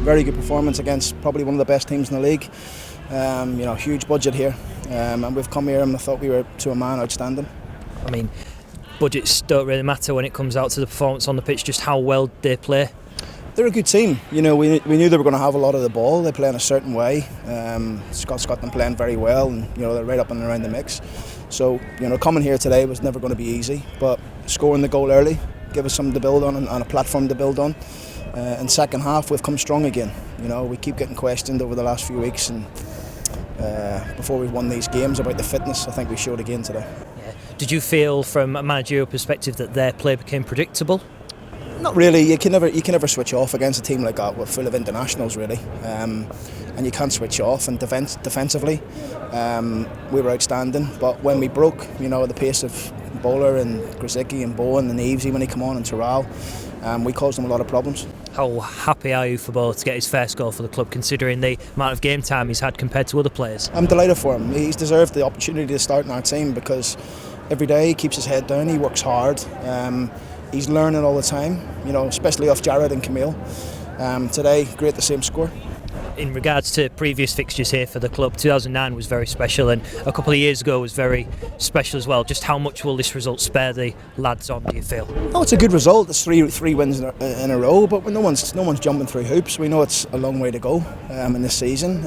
very good performance against probably one of the best teams in the league. Huge budget here, and we've come here and I thought we were to a man outstanding. I mean, budgets don't really matter when it comes out to the performance on the pitch, just how well they play. They're a good team. We knew they were going to have a lot of the ball. They play in a certain way. Scott's got them playing very well, and they're right up and around the mix. So coming here today was never going to be easy, but scoring the goal early give us something to build on and a platform to build on. In second half we've come strong again. We keep getting questioned over the last few weeks, and before we've won these games about the fitness, I think we showed again today. Yeah. Did you feel from a managerial perspective that their play became predictable? Not really. You can never switch off against a team like that. We're full of internationals, really, and you can't switch off. And defensively, we were outstanding. But when we broke, the pace of Bowler and Grzycki and Bowen and Evesy when he came on and Terrell, we caused them a lot of problems. How happy are you for Bowler to get his first goal for the club, considering the amount of game time he's had compared to other players? I'm delighted for him. He's deserved the opportunity to start in our team because every day he keeps his head down. He works hard. He's learning all the time, especially off Jared and Camille. Today, great to see him score. In regards to previous fixtures here for the club, 2009 was very special, and a couple of years ago was very special as well. Just how much will this result spare the lads on, do you feel? Oh, it's a good result. It's three wins in a row, but no one's jumping through hoops. We know it's a long way to go in this season.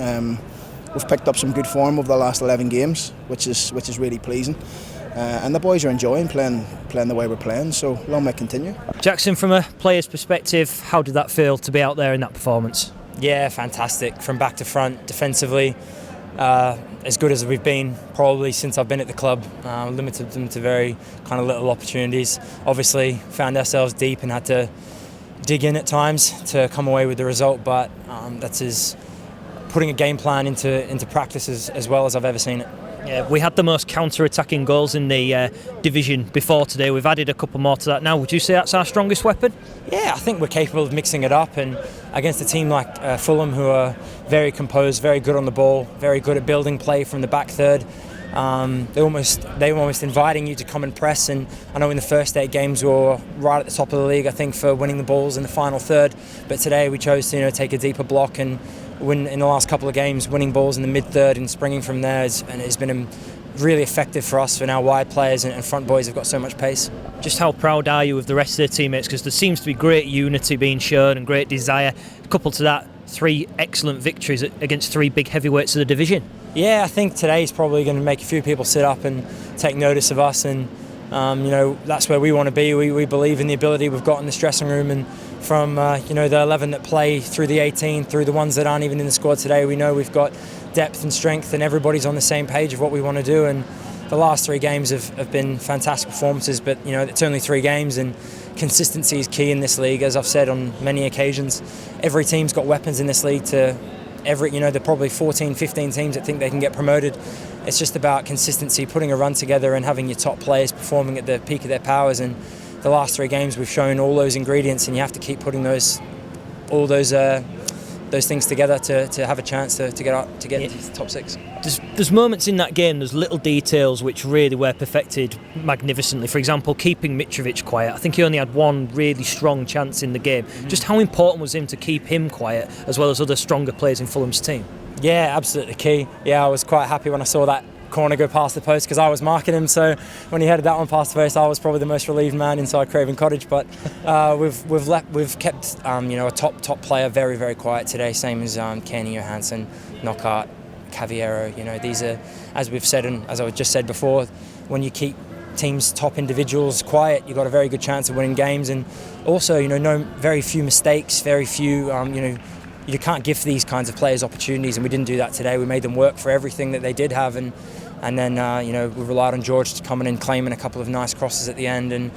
We've picked up some good form over the last 11 games, which is really pleasing. And the boys are enjoying playing the way we're playing, so long may it continue. Jackson, from a player's perspective, how did that feel to be out there in that performance? Yeah, fantastic. From back to front, defensively, as good as we've been probably since I've been at the club. Limited them to very kind of little opportunities. Obviously, found ourselves deep and had to dig in at times to come away with the result, but that's as putting a game plan into practice as well as I've ever seen it. Yeah, we had the most counter-attacking goals in the division before today. We've added a couple more to that now. Would you say that's our strongest weapon? Yeah, I think we're capable of mixing it up, and against a team like Fulham, who are very composed, very good on the ball, very good at building play from the back third. They were almost inviting you to come and press, and I know in the first 8 games we were right at the top of the league, I think, for winning the balls in the final third, but today we chose to take a deeper block and win in the last couple of games, winning balls in the mid-third and springing from there, and it's been really effective for us, and our wide players and front boys have got so much pace. Just how proud are you of the rest of their teammates, because there seems to be great unity being shown and great desire, coupled to that 3 excellent victories against 3 big heavyweights of the division? Yeah, I think today is probably going to make a few people sit up and take notice of us, and that's where we want to be. We believe in the ability we've got in this dressing room, and from the 11 that play through the 18, through the ones that aren't even in the squad today, we know we've got depth and strength, and everybody's on the same page of what we want to do. And the last 3 games have been fantastic performances, but it's only 3 games, and consistency is key in this league. As I've said on many occasions, every team's got weapons in this league there are probably 14, 15 teams that think they can get promoted. It's just about consistency, putting a run together and having your top players performing at the peak of their powers. And the last 3 games we've shown all those ingredients, and you have to keep putting all those things together to have a chance to get into the top 6. There's moments in that game, there's little details which really were perfected magnificently. For example, keeping Mitrovic quiet. I think he only had 1 really strong chance in the game. Just how important was him to keep him quiet, as well as other stronger players in Fulham's team? Yeah, absolutely key. Yeah, I was quite happy when I saw that corner go past the post, because I was marking him, so when he headed that one past the post, I was probably the most relieved man inside Craven Cottage. But we've kept a top player very, very quiet today, same as Kenny Johansson, Knockaert, Caviero. These are, as we've said and as I just said before, when you keep teams' top individuals quiet, you've got a very good chance of winning games. And also, very few mistakes, very few you can't give these kinds of players opportunities, and we didn't do that today. We made them work for everything that they did have, and then we relied on George to come in and claim in a couple of nice crosses at the end. And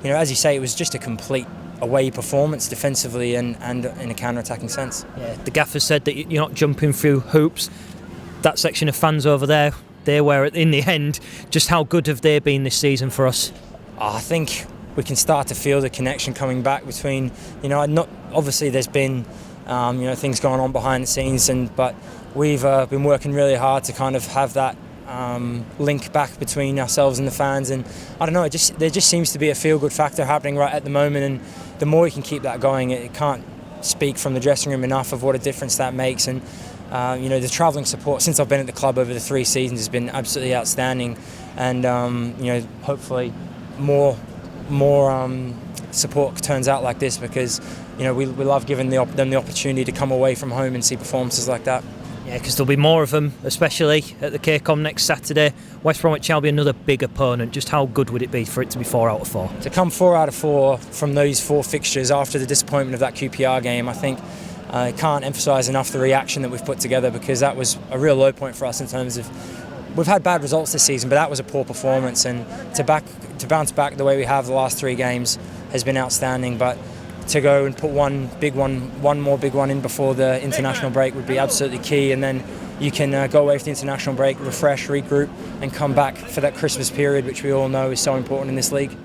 as you say, it was just a complete away performance defensively and in a counter-attacking sense. Yeah, the gaffer said that you're not jumping through hoops. That section of fans over there, they were in the end. Just how good have they been this season for us? I think we can start to feel the connection coming back between, obviously there's been things going on behind the scenes, but we've been working really hard to kind of have that link back between ourselves and the fans. And I don't know, there just seems to be a feel-good factor happening right at the moment, and the more we can keep that going, it can't speak from the dressing room enough of what a difference that makes. And the travelling support since I've been at the club over the 3 seasons has been absolutely outstanding. And hopefully more support turns out like this, because we love giving them the opportunity to come away from home and see performances like that. Yeah, because there'll be more of them, especially at the KCOM next Saturday. West Bromwich Albion, another big opponent. Just how good would it be for it to be 4 out of 4? To come 4 out of 4 from those 4 fixtures after the disappointment of that QPR game, I think I can't emphasise enough the reaction that we've put together, because that was a real low point for us in terms of we've had bad results this season, but that was a poor performance, and to bounce back the way we have the last 3 games has been outstanding. But to go and put one more big one in before the international break would be absolutely key, and then you can go away for the international break, refresh, regroup, and come back for that Christmas period, which we all know is so important in this league.